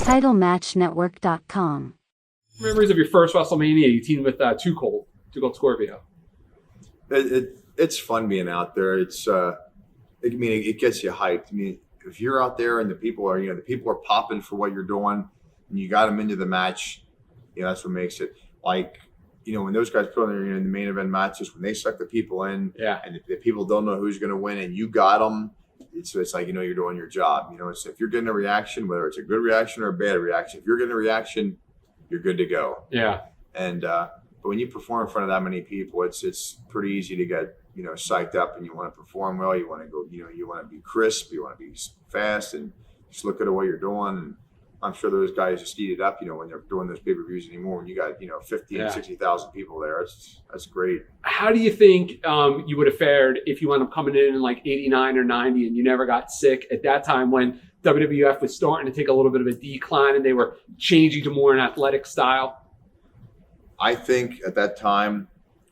TitleMatchNetwork.com. Memories of your first Wrestlemania? You teamed with Too Cold Scorpio. It's fun being out there. It gets you hyped. I mean, if you're out there and the people are popping for what you're doing, and you got them into the match, that's what makes it. Like, when those guys put on their in the main event matches, when they suck the people in, and the people don't know who's going to win, and you got them, it's like you're doing your job. It's if you're getting a reaction, whether it's a good reaction or a bad reaction, if you're getting a reaction, you're good to go. Yeah. And but when you perform in front of that many people, it's pretty easy to get psyched up, and you want to perform well. You want to go, you want to be crisp, you want to be fast, and just look at what you're doing. And I'm sure those guys just eat it up, when they're doing those pay-per-views anymore. When you got 50 and 60,000 people there, that's great. How do you think you would have fared if you wound up coming in like 89 or 90 and you never got sick at that time when WWF was starting to take a little bit of a decline and they were changing to more an athletic style? I think at that time,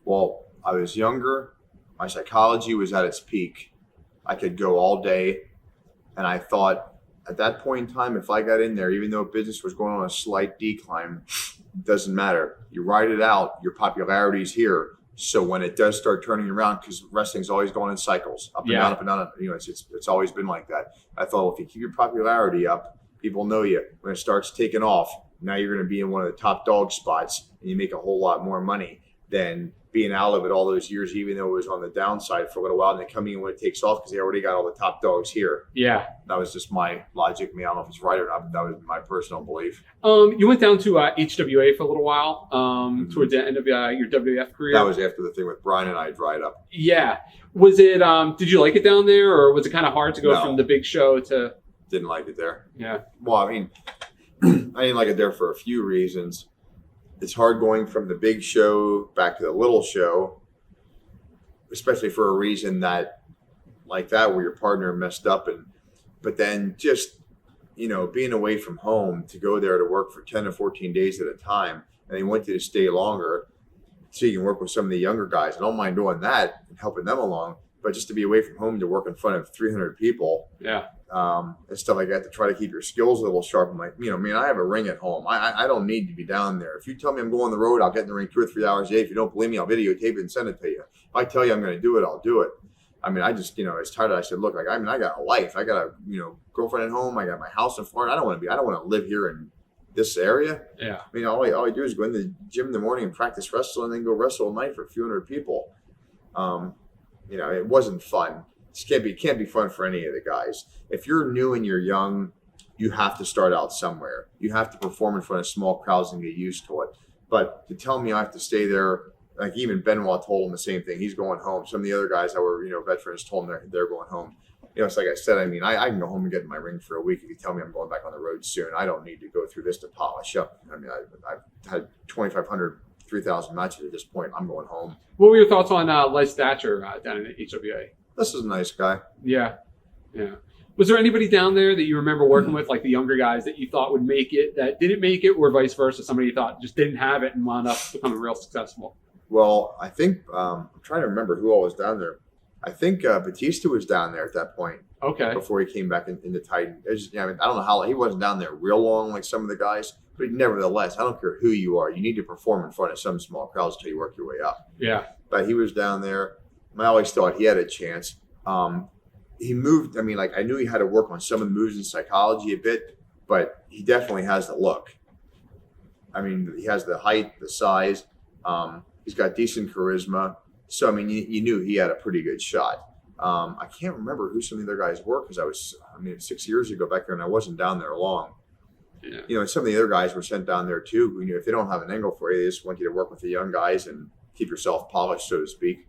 I was younger. My psychology was at its peak. I could go all day. And I thought at that point in time, if I got in there, even though business was going on a slight decline, it doesn't matter. You ride it out. Your popularity's here. So when it does start turning around, because wrestling's always going in cycles, up and down, up and down. It's always been like that. I thought, if you keep your popularity up, people know you. When it starts taking off, now you're going to be in one of the top dog spots, and you make a whole lot more money than being out of it all those years, even though it was on the downside for a little while, and then coming in when it takes off because they already got all the top dogs here. Yeah. That was just my logic. I don't know if it's right or not, but that was my personal belief. You went down to HWA for a little while towards the end of your WWF career. That was after the thing with Brian and I dried up. Yeah. Was it, did you like it down there, or was it kind of hard to go from the big show to... Didn't like it there. Yeah. Well, I didn't like it there for a few reasons. It's hard going from the big show back to the little show, especially for a reason like that where your partner messed up. But then just, being away from home to go there to work for 10 to 14 days at a time, and they want you to stay longer so you can work with some of the younger guys. I don't mind doing that and helping them along, but just to be away from home to work in front of 300 people. Yeah. And stuff like that to try to keep your skills a little sharp. I'm like, I have a ring at home. I don't need to be down there. If you tell me I'm going on the road, I'll get in the ring 2 or 3 hours a day. If you don't believe me, I'll videotape it and send it to you. If I tell you I'm going to do it, I'll do it. I just, as tired as I said, look, I got a life. I got a, girlfriend at home. I got my house in Florida. I don't want to live here in this area. Yeah. All I do is go in the gym in the morning and practice wrestle and then go wrestle at night for a few hundred people. It wasn't fun. It can't be fun for any of the guys. If you're new and you're young, you have to start out somewhere. You have to perform in front of small crowds and get used to it. But to tell me I have to stay there, like even Benoit told him the same thing. He's going home. Some of the other guys that were, veterans told him they're going home. It's like I said, I can go home and get in my ring for a week if you tell me I'm going back on the road soon. I don't need to go through this to polish up. I've had 2,500, 3,000 matches at this point. I'm going home. What were your thoughts on Les Thatcher down at HWA? This is a nice guy. Yeah. Yeah. Was there anybody down there that you remember working with, like the younger guys that you thought would make it, that didn't make it, or vice versa? Somebody you thought just didn't have it and wound up becoming real successful? Well, I think, I'm trying to remember who all was down there. I think Batista was down there at that point. Okay. Before he came back into Titan. I don't know how, he wasn't down there real long like some of the guys, but nevertheless, I don't care who you are. You need to perform in front of some small crowds until you work your way up. Yeah. But he was down there. I always thought he had a chance. He moved. I knew he had to work on some of the moves and psychology a bit, but he definitely has the look. He has the height, the size. He's got decent charisma. So, you knew he had a pretty good shot. I can't remember who some of the other guys were because I was, 6 years ago back there and I wasn't down there long. Yeah. And some of the other guys were sent down there too. If they don't have an angle for you, they just want you to work with the young guys and keep yourself polished, so to speak.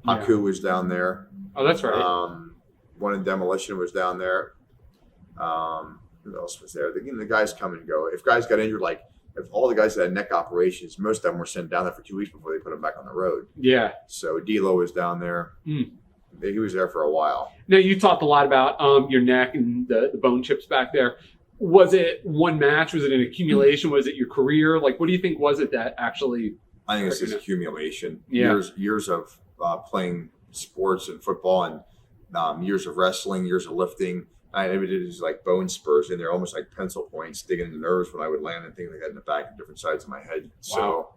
Haku was down there. Oh, that's right. One in Demolition was down there. Who else was there? The guys come and go. If guys got injured, like if all the guys that had neck operations, most of them were sent down there for 2 weeks before they put them back on the road. Yeah. So D'Lo was down there. He was there for a while. Now, you talked a lot about your neck and the bone chips back there. Was it one match? Was it an accumulation? Was it your career? Like, what do you think was it that actually... I think it's just accumulation. Yeah. Years of playing sports and football and years of wrestling, years of lifting. I did is like bone spurs in there, almost like pencil points, digging in the nerves when I would land and things like that in the back of different sides of my head. So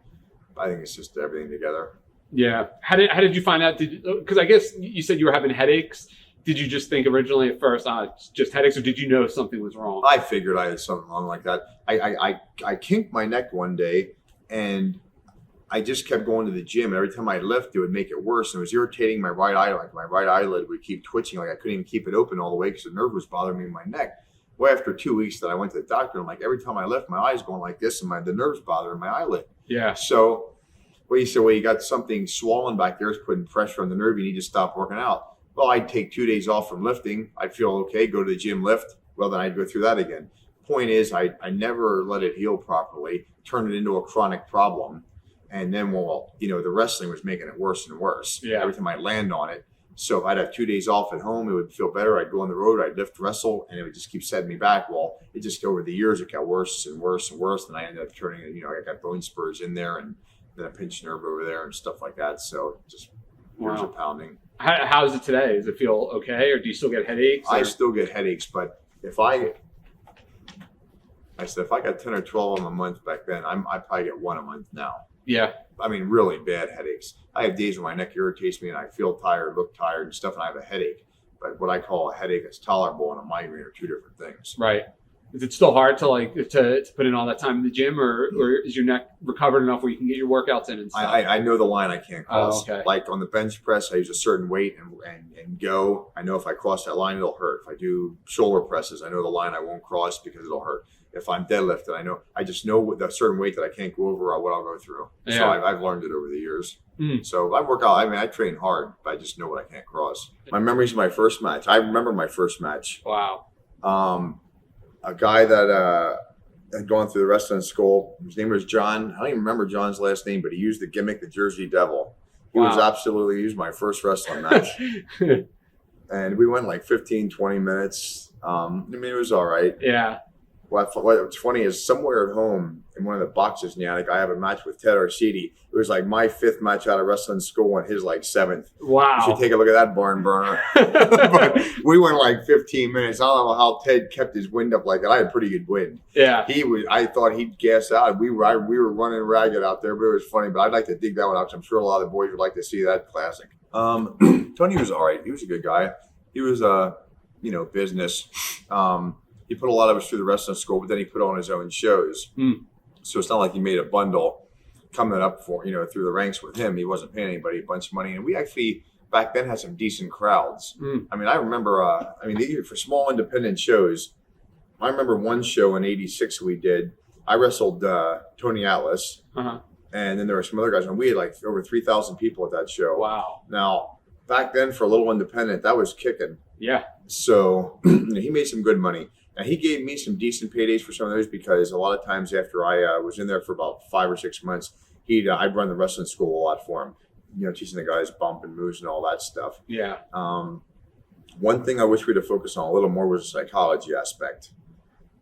I think it's just everything together. Yeah. How did you find out? Because I guess you said you were having headaches. Did you just think originally at first, it's just headaches, or did you know something was wrong? I figured I had something wrong like that. I kinked my neck one day, and I just kept going to the gym. And every time I lift, it would make it worse. And it was irritating my right eye. Like my right eyelid would keep twitching. Like I couldn't even keep it open all the way because the nerve was bothering me in my neck. Well, after 2 weeks that I went to the doctor, I'm like, every time I lift, my eye's going like this, and the nerve's bothering my eyelid. Yeah. So he said, well, you got something swollen back there. It's putting pressure on the nerve. You need to stop working out. Well, I'd take 2 days off from lifting. I'd feel okay, go to the gym, lift. Well, then I'd go through that again. Point is, I never let it heal properly, turn it into a chronic problem. And then, the wrestling was making it worse and worse. Yeah. Every time I'd land on it. So I'd have 2 days off at home. It would feel better. I'd go on the road. I'd lift, wrestle, and it would just keep setting me back. Well, it just over the years, it got worse and worse and worse. And I ended up turning it, I got bone spurs in there and then a pinched nerve over there and stuff like that. So just years of pounding. How is it today? Does it feel okay, or do you still get headaches? I still get headaches, but if I got 10 or 12 of them a month back then, I probably get 1 a month now. Yeah. I mean, really bad headaches. I have days when my neck irritates me and I feel tired, look tired and stuff, and I have a headache. But what I call a headache is tolerable and a migraine are 2 different things. Right. Is it still hard to put in all that time in the gym, or is your neck recovered enough where you can get your workouts in and stuff? I know the line I can't cross. Oh, okay. Like on the bench press, I use a certain weight and go. I know if I cross that line, it'll hurt. If I do shoulder presses, I know the line I won't cross because it'll hurt. If I'm deadlifted, I just know the certain weight that I can't go over or what I'll go through. Yeah. So I've learned it over the years. So I work out. I train hard, but I just know what I can't cross. My memories of my first match. I remember my first match. Wow. A guy that had gone through the wrestling school. His name was John. I don't even remember John's last name, but he used the gimmick, the Jersey Devil. He was my first wrestling match. And we went like 15, 20 minutes. It was all right. Yeah. What's funny is somewhere at home in one of the boxes in the attic, I have a match with Ted Arcidi. It was like my 5th match out of wrestling school and his like 7th. Wow. You should take a look at that barn burner. But we went like 15 minutes. I don't know how Ted kept his wind up like that. I had pretty good wind. Yeah. I thought he'd gas out. We were running ragged out there, but it was funny. But I'd like to dig that one out because I'm sure a lot of the boys would like to see that classic. Tony was all right. He was a good guy. He was business. He put a lot of us through the wrestling school, but then he put on his own shows. So it's not like he made a bundle coming up through the ranks with him. He wasn't paying anybody a bunch of money. And we actually, back then, had some decent crowds. I mean, I remember, for small independent shows, I remember one show in '86 we did. I wrestled Tony Atlas. And then there were some other guys. And we had like over 3,000 people at that show. Wow. Now, back then, for a little independent, that was kicking. Yeah. So he made some good money. And he gave me some decent paydays for some of those because a lot of times after I was in there for about 5 or 6 months, I'd run the wrestling school a lot for him, teaching the guys bump and moves and all that stuff. Yeah. One thing I wish we'd have focused on a little more was the psychology aspect.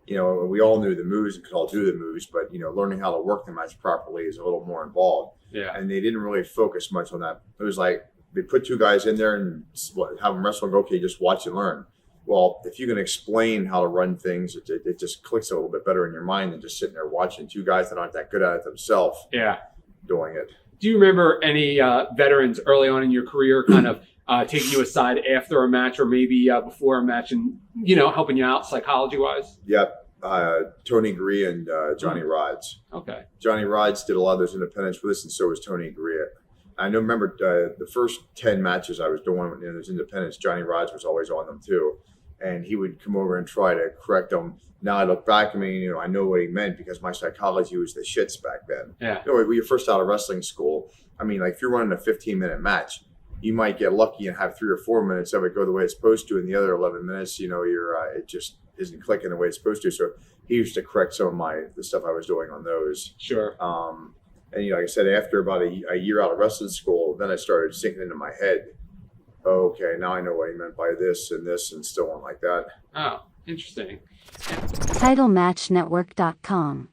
We all knew the moves and could all do the moves, but, learning how to work the match properly is a little more involved. Yeah. And they didn't really focus much on that. It was like they put 2 guys in there and have them wrestle and go, okay, just watch and learn. Well, if you can explain how to run things, it just clicks a little bit better in your mind than just sitting there watching 2 guys that aren't that good at it themselves. Yeah, doing it. Do you remember any veterans early on in your career kind of taking you aside after a match or maybe before a match and, helping you out psychology-wise? Yep. Tony Gurria and Johnny Rods. Okay. Johnny Rods did a lot of those independents with us, and so was Tony Gurria. I remember the first 10 matches I was doing in those independents, Johnny Rods was always on them too. And he would come over and try to correct them. Now I look back, I know what he meant because my psychology was the shits back then. Yeah. When you're first out of wrestling school, if you're running a 15-minute match, you might get lucky and have 3 or 4 minutes of it go the way it's supposed to, and the other 11 minutes, it just isn't clicking the way it's supposed to. So he used to correct some of the stuff I was doing on those. Sure. And like I said, after about a year out of wrestling school, then I started sinking into my head. Okay, now I know what he meant by this and still on like that. Oh, interesting. TitleMatchNetwork.com